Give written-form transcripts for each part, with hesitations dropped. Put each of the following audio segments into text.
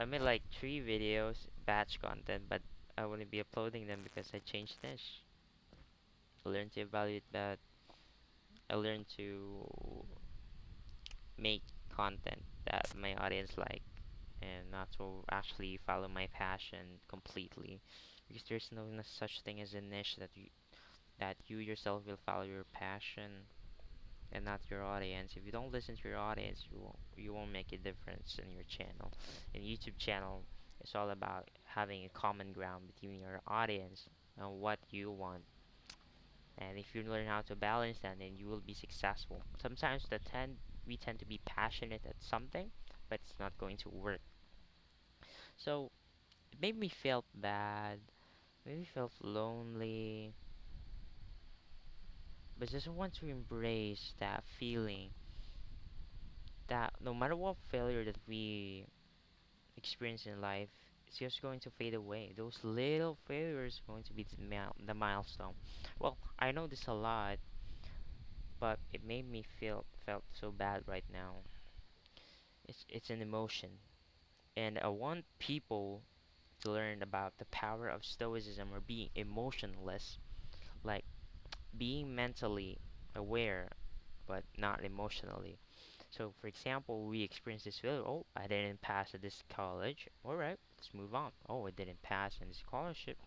I made like 3 videos, batch content, but I wouldn't be uploading them because I changed niche. I learned to evaluate that. I learned to make content that my audience like, and not to actually follow my passion completely, because there's no such thing as a niche that you yourself will follow your passion and not your audience. If you don't listen to your audience, you won't make a difference in your channel. In YouTube channel, it's all about having a common ground between your audience and what you want. And if you learn how to balance that, then you will be successful. Sometimes we tend to be passionate at something, but it's not going to work. So it made me feel bad, made me feel lonely, but just want to embrace that feeling that no matter what failure that we experience in life, it's just going to fade away. Those little failures are going to be the milestone. Well, I know this a lot, but it made me felt so bad right now. It's an emotion, and I want people to learn about the power of stoicism or being emotionless, like being mentally aware but not emotionally. So, for example, we experience this failure. Oh, I didn't pass at this college. All right, let's move on. Oh, I didn't pass in this scholarship.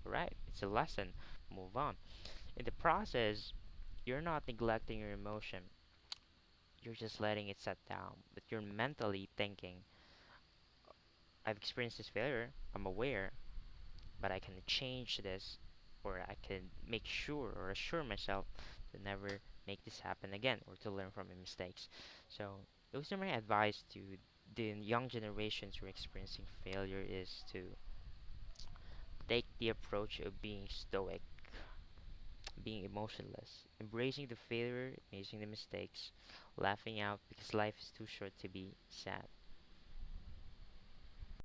All right, it's a lesson. Move on. In the process, you're not neglecting your emotion. You're just letting it set down. But you're mentally thinking, I've experienced this failure. I'm aware, but I can change this, or I can make sure or assure myself to never make this happen again, or to learn from my mistakes. So those are my advice to the young generations who are experiencing failure, is to take the approach of being stoic, being emotionless, embracing the failure, embracing the mistakes, laughing out because life is too short to be sad.